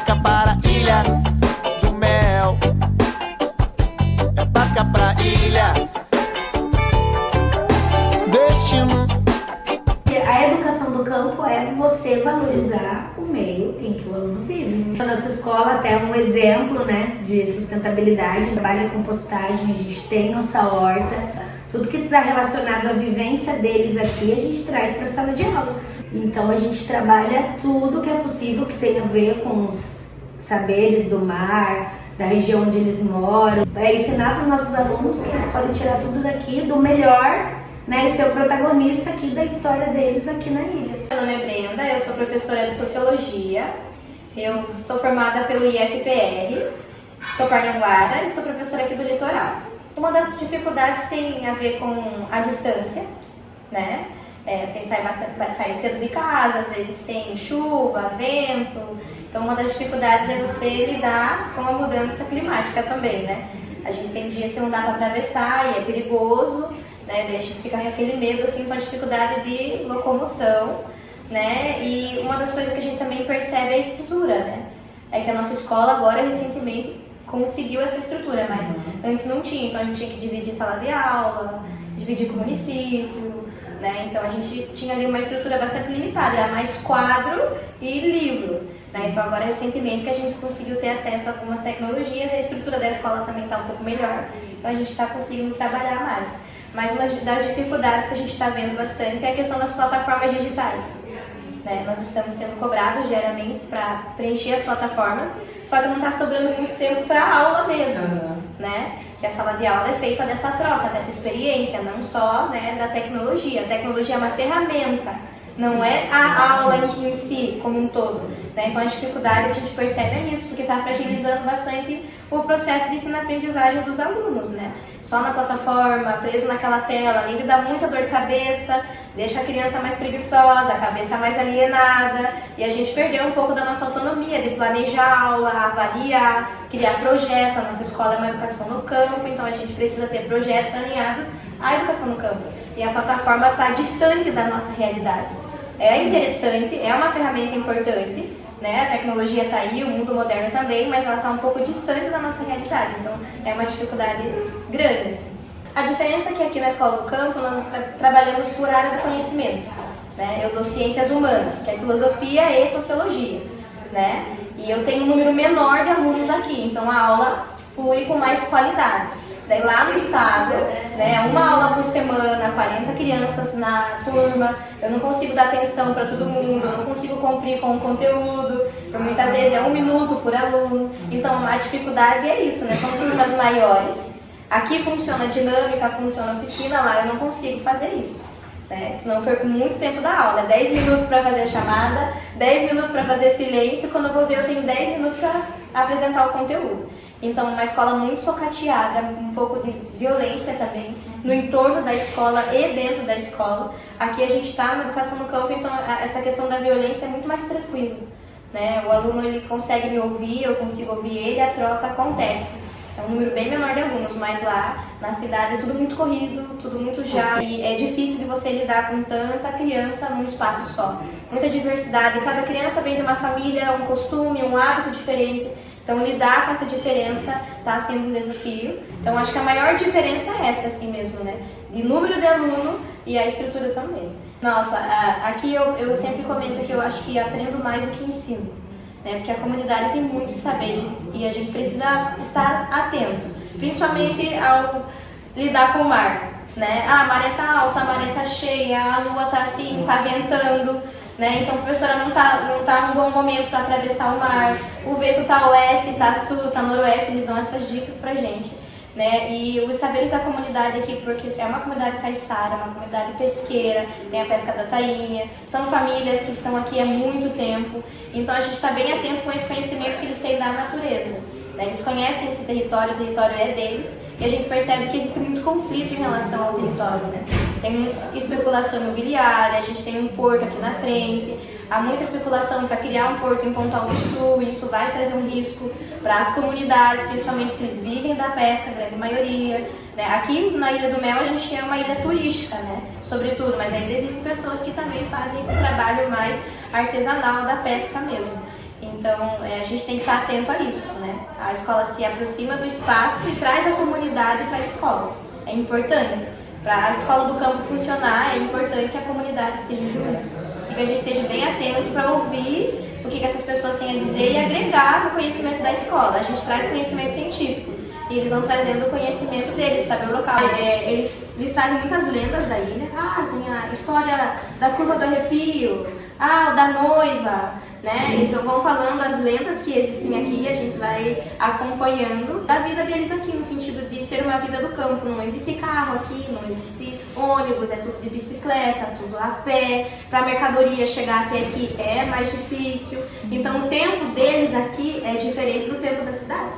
barca para a ilha do mel. É barca pra ilha. Destino. A educação do campo é você valorizar o meio em que o aluno vive. A nossa escola até é um exemplo, né, de sustentabilidade, trabalha em compostagem, a gente tem nossa horta, tudo que está relacionado à vivência deles aqui a gente traz para a sala de aula. Então a gente trabalha tudo que é possível que tenha a ver com os saberes do mar, da região onde eles moram. É ensinar para os nossos alunos que eles podem tirar tudo daqui do melhor, né, e ser o protagonista aqui da história deles aqui na ilha. Meu nome é Brenda, eu sou professora de Sociologia, eu sou formada pelo IFPR, sou parnanguara e sou professora aqui do Litoral. Uma das dificuldades tem a ver com a distância, né? Você vai sair cedo de casa, às vezes tem chuva, vento, então uma das dificuldades é você lidar com a mudança climática também, né? A gente tem dias que não dá para atravessar e é perigoso, né? Daí a gente fica com aquele medo, assim, com a dificuldade de locomoção, né? E uma das coisas que a gente também percebe é a estrutura, né? É que a nossa escola agora, recentemente, conseguiu essa estrutura, mas antes não tinha, então a gente tinha que dividir sala de aula, dividir com o município, né? Então a gente tinha ali uma estrutura bastante limitada, era mais quadro e livro, né? Então agora, recentemente, que a gente conseguiu ter acesso a algumas tecnologias, a estrutura da escola também está um pouco melhor, então a gente está conseguindo trabalhar mais. Mas uma das dificuldades que a gente está vendo bastante é a questão das plataformas digitais. Né? Nós estamos sendo cobrados diariamente para preencher as plataformas, só que não está sobrando muito tempo para a aula mesmo. Né? Que a sala de aula é feita dessa troca, dessa experiência, não só, né, da tecnologia. A tecnologia é uma ferramenta, não é a aula em si, como um todo. Né? Então a dificuldade que a gente percebe é nisso, porque está fragilizando bastante o processo de ensino-aprendizagem dos alunos, né? Só na plataforma, preso naquela tela, além de dar muita dor de cabeça, deixa a criança mais preguiçosa, a cabeça mais alienada, e a gente perdeu um pouco da nossa autonomia de planejar a aula, avaliar, criar projetos. A nossa escola é uma educação no campo, então a gente precisa ter projetos alinhados à educação no campo. E a plataforma está distante da nossa realidade. É interessante, é uma ferramenta importante, né? A tecnologia está aí, o mundo moderno também, mas ela está um pouco distante da nossa realidade, então é uma dificuldade grande, assim. A diferença é que aqui na Escola do Campo nós trabalhamos por área do conhecimento, né? Eu dou ciências humanas, que é filosofia e sociologia, né? E eu tenho um número menor de alunos aqui, então a aula flui com mais qualidade. Daí lá no estado, né, uma aula por semana, 40 crianças na turma, eu não consigo dar atenção para todo mundo, eu não consigo cumprir com o conteúdo, por muitas vezes é 1 minuto por aluno, então a dificuldade é isso, né, são turmas maiores. Aqui funciona dinâmica, funciona oficina, lá eu não consigo fazer isso, né, senão eu perco muito tempo da aula, 10 minutos para fazer a chamada, 10 minutos para fazer silêncio, quando eu vou ver eu tenho 10 minutos para apresentar o conteúdo. Então, uma escola muito socateada, um pouco de violência também, no entorno da escola e dentro da escola. Aqui a gente está na educação no campo, então essa questão da violência é muito mais tranquila, né? O aluno ele consegue me ouvir, eu consigo ouvir ele, a troca acontece. É um número bem menor de alunos, mas lá na cidade é tudo muito corrido, tudo muito já. E é difícil de você lidar com tanta criança num espaço só. Muita diversidade, cada criança vem de uma família, um costume, um hábito diferente. Então, lidar com essa diferença está sendo um desafio. Então, acho que a maior diferença é essa, assim mesmo, né? De número de aluno e a estrutura também. Nossa, aqui eu sempre comento que eu acho que aprendo mais do que ensino, né? Porque a comunidade tem muitos saberes e a gente precisa estar atento, principalmente ao lidar com o mar, né? Ah, a maré tá alta, a maré tá cheia, a lua tá assim, tá ventando, né? Então a professora não tá num bom momento para atravessar o mar, o vento tá oeste, tá sul, tá noroeste, eles dão essas dicas pra gente, né? E os saberes da comunidade aqui, porque é uma comunidade caiçara, uma comunidade pesqueira, tem a pesca da tainha, são famílias que estão aqui há muito tempo, então a gente está bem atento com esse conhecimento que eles têm da natureza, né? Eles conhecem esse território, o território é deles, e a gente percebe que existe muito conflito em relação ao território, né? Tem muita especulação imobiliária, a gente tem um porto aqui na frente, há muita especulação para criar um porto em Pontal do Sul, e isso vai trazer um risco para as comunidades, principalmente porque eles vivem da pesca, a grande maioria, né? Aqui na Ilha do Mel a gente é uma ilha turística, né? Sobretudo, mas ainda existem pessoas que também fazem esse trabalho mais artesanal da pesca mesmo. Então, a gente tem que estar atento a isso, né? A escola se aproxima do espaço e traz a comunidade para a escola. É importante. Para a escola do campo funcionar, é importante que a comunidade esteja junto. E que a gente esteja bem atento para ouvir o que essas pessoas têm a dizer e agregar no conhecimento da escola. A gente traz conhecimento científico e eles vão trazendo o conhecimento deles, saber o local. Eles trazem muitas lendas da ilha. Tem a história da curva do arrepio, da noiva, né? Eles vão falando as lendas que existem aqui e a gente vai acompanhando a vida deles aqui, no sentido de ser uma vida do campo. Não existe carro aqui, não existe ônibus, é tudo de bicicleta, tudo a pé. Para a mercadoria chegar até aqui é mais difícil. Então o tempo deles aqui é diferente do tempo da cidade.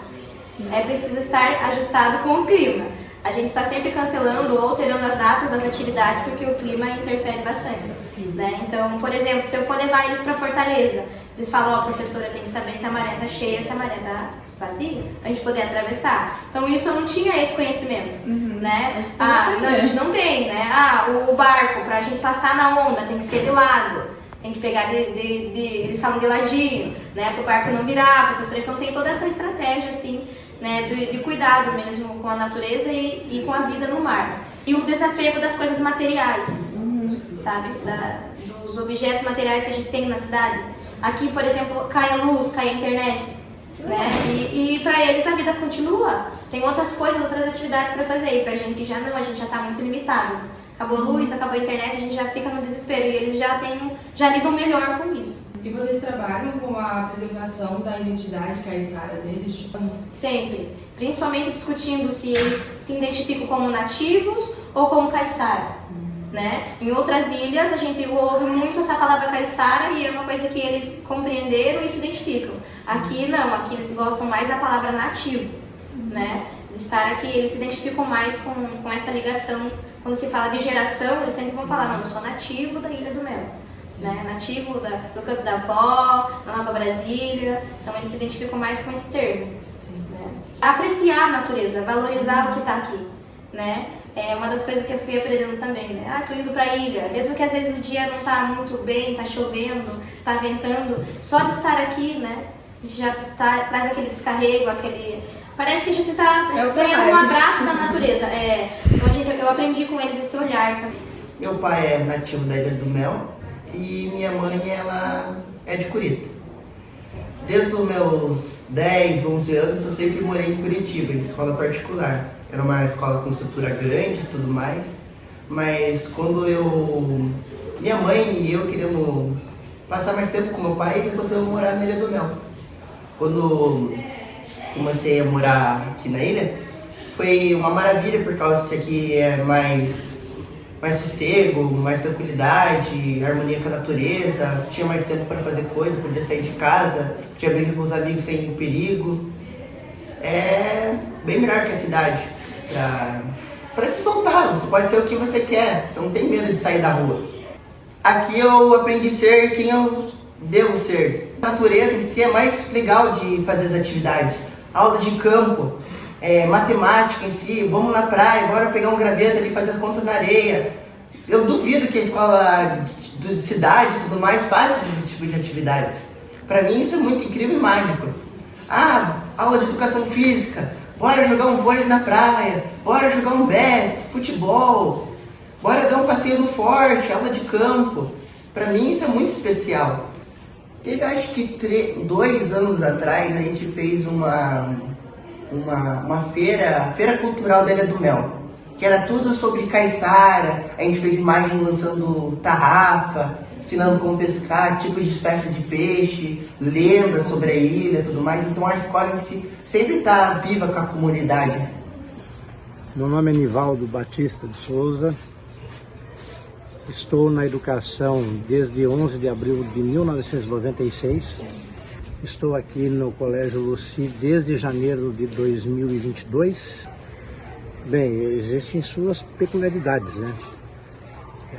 É preciso estar ajustado com o clima. A gente está sempre cancelando ou alterando as datas das atividades porque o clima interfere bastante, né? Então, por exemplo, se eu for levar eles para Fortaleza, eles falam, professora, tem que saber se a maré está cheia, se a maré está vazia, para a gente poder atravessar. Então, isso eu não tinha esse conhecimento, né? A gente não tem, né? O barco, para a gente passar na onda, tem que ser de lado. Tem que pegar eles falam de ladinho, né? Para o barco não virar, professora. Então, tem toda essa estratégia, assim, né, de cuidado mesmo com a natureza e com a vida no mar. E o desapego das coisas materiais, sabe? Dos objetos materiais que a gente tem na cidade. Aqui, por exemplo, cai a luz, cai a internet, né? E para eles a vida continua. Tem outras coisas, outras atividades para fazer. E pra gente já não, a gente já tá muito limitado. Acabou a luz, acabou a internet, a gente já fica no desespero. E eles já lidam melhor com isso. E vocês trabalham com a preservação da identidade caiçara deles? Sempre. Principalmente discutindo se eles se identificam como nativos ou como caiçara, né? Em outras ilhas a gente ouve muito essa palavra caiçara e é uma coisa que eles compreenderam e se identificam. Aqui não, aqui eles gostam mais da palavra nativo, né? De estar aqui, eles se identificam mais com essa ligação. Quando se fala de geração, eles sempre vão falar, não, eu sou nativo da Ilha do Mel. Né? Nativo do canto da avó, da Nova Brasília, então eles se identificam mais com esse termo. Né? Apreciar a natureza, valorizar o que está aqui, né? É uma das coisas que eu fui aprendendo também, né? Tô indo para a ilha, mesmo que às vezes o dia não está muito bem, está chovendo, está ventando, só de estar aqui, né? A gente já traz aquele descarrego, parece que a gente está ganhando um abraço da natureza. Então eu aprendi com eles esse olhar também. Meu pai é nativo da Ilha do Mel. E minha mãe, ela é de Curitiba. Desde os meus 10, 11 anos, eu sempre morei em Curitiba, em escola particular. Era uma escola com estrutura grande e tudo mais. Mas quando minha mãe e eu queríamos passar mais tempo com meu pai, resolvemos morar na Ilha do Mel. Quando comecei a morar aqui na ilha, foi uma maravilha, por causa que aqui é mais sossego, mais tranquilidade, harmonia com a natureza, tinha mais tempo para fazer coisa, podia sair de casa, podia brincar com os amigos sem perigo. É bem melhor que a cidade, para se soltar, você pode ser o que você quer, você não tem medo de sair da rua. Aqui eu aprendi a ser quem eu devo ser. A natureza em si é mais legal de fazer as atividades, aulas de campo, matemática em si, vamos na praia, bora pegar um graveto ali e fazer as contas na areia. Eu duvido que a escola de cidade e tudo mais faça esse tipo de atividades. Para mim isso é muito incrível e mágico. Aula de educação física, bora jogar um vôlei na praia, bora jogar um bets, futebol, bora dar um passeio no forte, aula de campo. Para mim isso é muito especial. Teve, acho que 2 anos atrás, a gente fez uma feira cultural da Ilha do Mel, que era tudo sobre caiçara. A gente fez imagens lançando tarrafa, ensinando como pescar, tipos de espécies de peixe, lendas sobre a ilha e tudo mais. Então a escola em si sempre está viva com a comunidade. Meu nome é Nivaldo Batista de Souza. Estou na educação desde 11 de abril de 1996. Estou aqui no Colégio Luci desde janeiro de 2022. Bem, existem suas peculiaridades, né?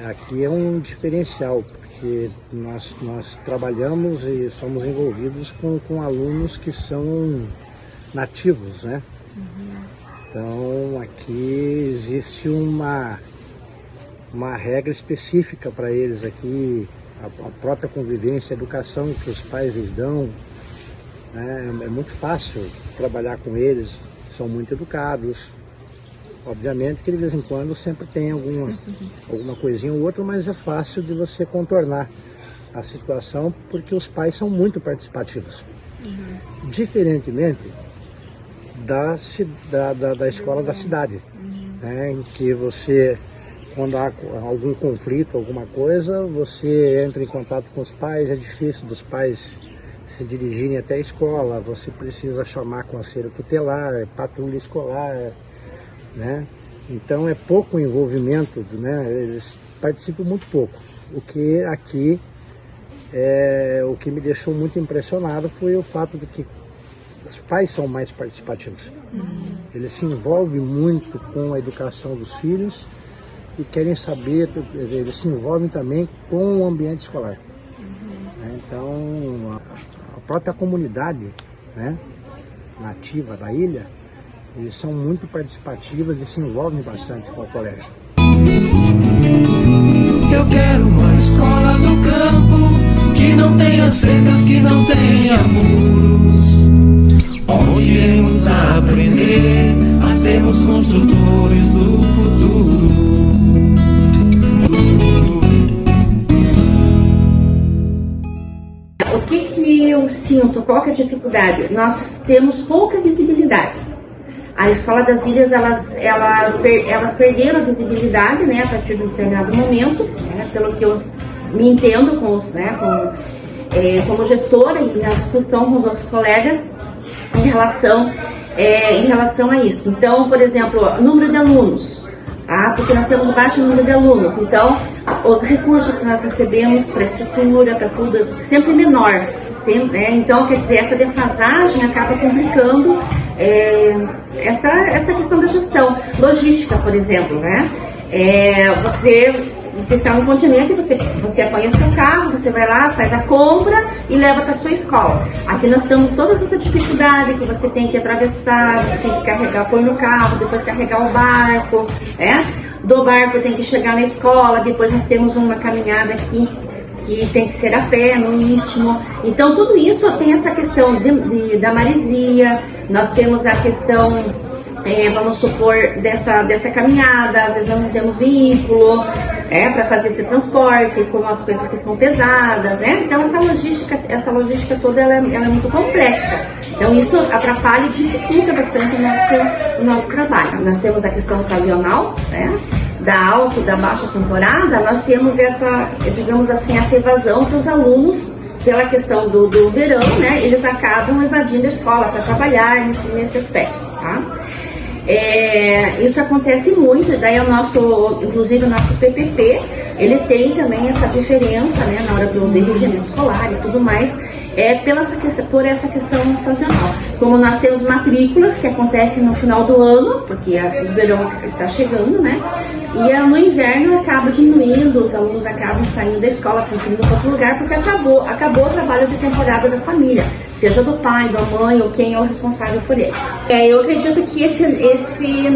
Aqui é um diferencial, porque nós trabalhamos e somos envolvidos com alunos que são nativos, né? Então aqui existe uma regra específica para eles aqui, a própria convivência, a educação que os pais lhes dão, né? É muito fácil trabalhar com eles, são muito educados. Obviamente que de vez em quando sempre tem alguma coisinha ou outra, mas é fácil de você contornar a situação porque os pais são muito participativos. Diferentemente da escola da cidade, né, em que você, quando há algum conflito, alguma coisa, você entra em contato com os pais, é difícil dos pais se dirigirem até a escola, você precisa chamar conselho tutelar, patrulha escolar, né? Então é pouco envolvimento, né? Eles participam muito pouco. O que aqui, o que me deixou muito impressionado foi o fato de que os pais são mais participativos. Eles se envolvem muito com a educação dos filhos e querem saber, eles se envolvem também com o ambiente escolar. Então, a própria comunidade, né, nativa da ilha, eles são muito participativos e se envolvem bastante com o colégio. Eu quero uma escola do campo, que não tenha cercas, que não tenha muros, onde iremos aprender a sermos construtores do futuro. O que eu sinto? Qual que é a dificuldade? Nós temos pouca visibilidade. A Escola das Ilhas, elas perderam a visibilidade, né, a partir de um determinado momento, né, pelo que eu me entendo com os, né, como gestora e na discussão com os outros colegas em relação a isso. Então, por exemplo, número de alunos, porque nós temos baixo número de alunos, então os recursos que nós recebemos para estrutura, para tudo, é sempre menor. Né? Então, quer dizer, essa defasagem acaba complicando essa questão da gestão. Logística, por exemplo, né? Você está no continente, você apanha o seu carro, você vai lá, faz a compra e leva para a sua escola. Aqui nós temos toda essa dificuldade que você tem que atravessar, você tem que carregar, pôr no carro, depois carregar o barco, né? Do barco tem que chegar na escola, depois nós temos uma caminhada aqui que tem que ser a pé, no istmo. Então tudo isso tem essa questão da maresia, nós temos a questão, vamos supor, dessa caminhada, às vezes nós não temos veículo para fazer esse transporte, com as coisas que são pesadas, né? Então essa logística toda ela é muito complexa. Então isso atrapalha e dificulta bastante o nosso trabalho. Nós temos a questão sazonal, né? Da alta e da baixa temporada, nós temos essa, digamos assim, essa evasão para os alunos pela questão do verão, né? Eles acabam evadindo a escola para trabalhar nesse aspecto, tá? Isso acontece muito, daí inclusive o nosso PPP, ele tem também essa diferença, né, na hora do regimento escolar e tudo mais, por essa questão sazonal. Como nós temos matrículas que acontecem no final do ano, porque o verão está chegando, né? E no inverno acaba diminuindo, os alunos acabam saindo da escola, transferindo para outro lugar, porque acabou o trabalho de temporada da família, seja do pai, da mãe ou quem é o responsável por ele. Eu acredito que esse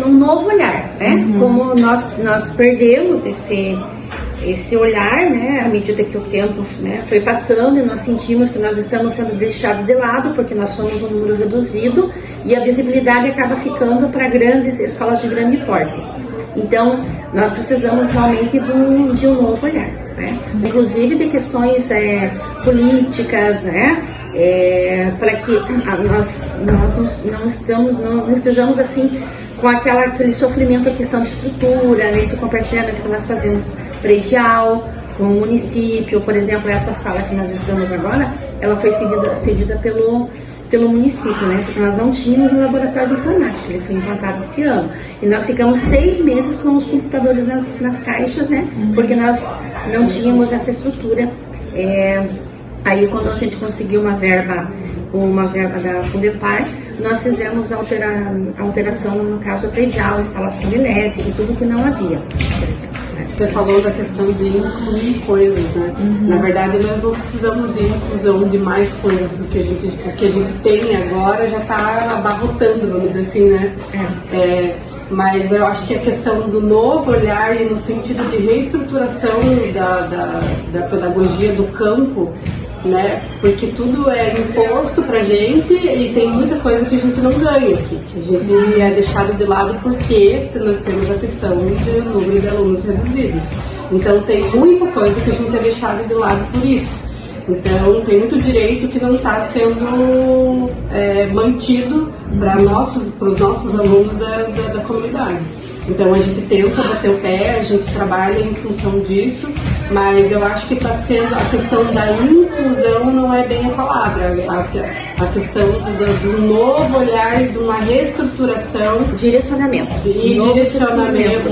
um novo olhar, né? Como nós perdemos esse olhar, né, à medida que o tempo, né, foi passando, e nós sentimos que nós estamos sendo deixados de lado porque nós somos um número reduzido e a visibilidade acaba ficando para grandes escolas de grande porte. Então, nós precisamos realmente de um novo olhar, né? Inclusive de questões políticas, né? Para que nós não estejamos assim com aquele sofrimento, a questão de estrutura, nesse compartilhamento que nós fazemos predial com o município. Por exemplo, essa sala que nós estamos agora, ela foi cedida pelo município, né? Porque nós não tínhamos um laboratório de informática, ele foi implantado esse ano. E nós ficamos 6 meses com os computadores nas caixas, né? Porque nós não tínhamos essa estrutura. Aí, quando a gente conseguiu uma verba da Fundepar, nós fizemos a alteração, no caso, predial, instalação elétrica e tudo que não havia, por exemplo. Você falou da questão de incluir coisas, né? Na verdade, nós não precisamos de inclusão de mais coisas, porque o que a gente tem agora já está abarrotando, vamos dizer assim, né? Mas eu acho que a questão do novo olhar e no sentido de reestruturação da pedagogia do campo, né? Porque tudo é imposto pra gente e tem muita coisa que a gente não ganha aqui, que a gente é deixado de lado porque nós temos a questão do número de alunos reduzidos. Então tem muita coisa que a gente é deixado de lado por isso. Então tem muito direito que não está sendo mantido para os nossos alunos da comunidade. Então a gente tenta bater o pé, a gente trabalha em função disso, mas eu acho que está sendo a questão da inclusão não é bem a palavra, a questão do novo olhar e de uma reestruturação, Direcionamento.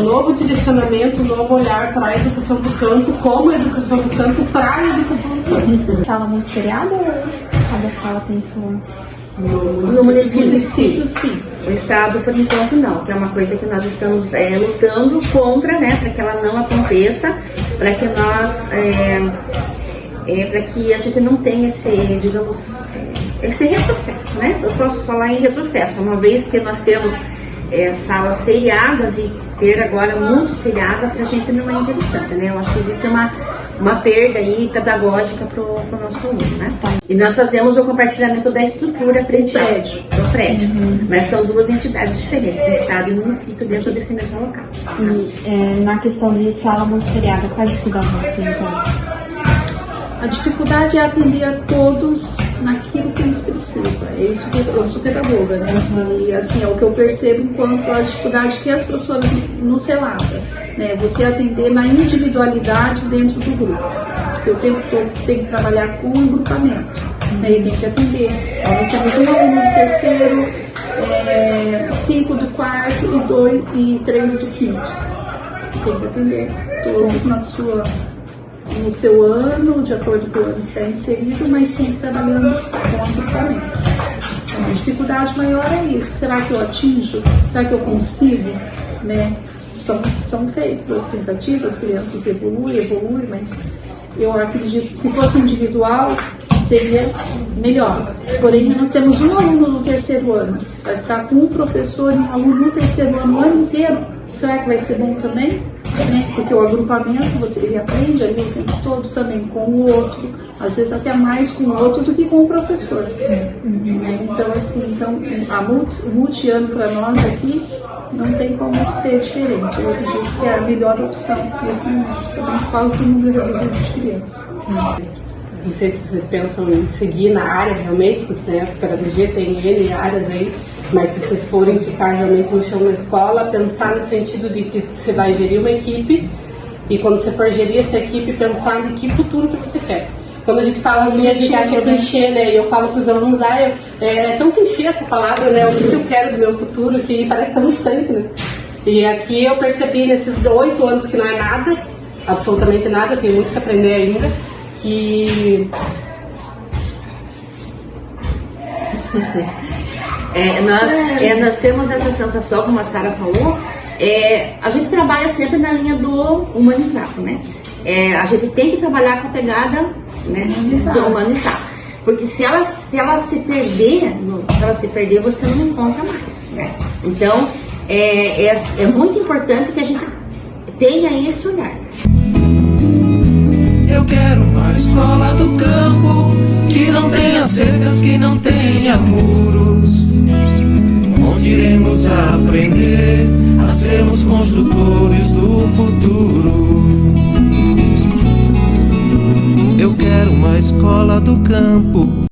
Novo direcionamento, novo olhar para a educação do campo, como a educação do campo para a educação do campo. Sala multisseriada ou cada sala tem sua? No município, sim. O Estado, por enquanto, não. Que é uma coisa que nós estamos lutando contra, né? Para que ela não aconteça, para que nós... para que a gente não tenha esse, digamos, esse retrocesso, né? Eu posso falar em retrocesso, uma vez que nós temos salas seriadas e ter agora multisseriada, para a gente não é interessante, né? Eu acho que existe uma perda aí pedagógica para o nosso aluno, né? E nós fazemos o compartilhamento da estrutura do prédio, mas são duas entidades diferentes, do Estado e do município, dentro desse mesmo local. Na questão de sala multisseriada, qual a dificuldade você encontra? A dificuldade é atender a todos naquilo que eles precisam. Eu sou pedagoga, né? E assim, é o que eu percebo enquanto a dificuldade que as professoras nos relatam, né? Você atender na individualidade dentro do grupo. Porque o tempo todo você tem que trabalhar com o agrupamento, né? E tem que atender. Nós temos um aluno do terceiro, 5 do quarto e 3 do quinto. Tem que atender todos no seu ano, de acordo com o ano que está inserido, mas sempre trabalhando com agrupamento. Então, a dificuldade maior é isso. Será que eu atinjo? Será que eu consigo? Né? São feitos as tentativas, as crianças evoluem, mas eu acredito que se fosse individual, seria melhor. Porém, nós temos um aluno no terceiro ano, vai ficar com um professor e um aluno no terceiro ano o ano inteiro. Será que vai ser bom também? Né? Porque o agrupamento, ele aprende ali o tempo todo também com o outro, às vezes até mais com o outro do que com o professor. Então, assim, o multi-ano para nós aqui não tem como ser diferente. Eu acredito que é a melhor opção nesse momento, também por causa do número reduzido de crianças. Não sei se vocês pensam em seguir na área realmente, porque né, a pedagogia tem N áreas aí, mas se vocês forem ficar realmente no chão na escola, pensar no sentido de que você vai gerir uma equipe e quando você for gerir essa equipe, pensar em que futuro que você quer. Quando a gente fala assim, a gente acha clichê, né? E eu falo para os alunos, é tão clichê essa palavra, né? O que eu quero do meu futuro, que parece tão distante, né? E aqui eu percebi nesses 8 anos que não é nada, absolutamente nada, eu tenho muito que aprender ainda, que... nós temos essa sensação, como a Sara falou, a gente trabalha sempre na linha do humanizado, né? A gente tem que trabalhar com a pegada, né, do humanizado. Porque se ela se perder, você não encontra mais, né? Então, é muito importante que a gente tenha esse olhar. Eu quero uma escola do campo que não tenha cercas, que não tenha muros, onde iremos aprender a sermos construtores do futuro. Eu quero uma escola do campo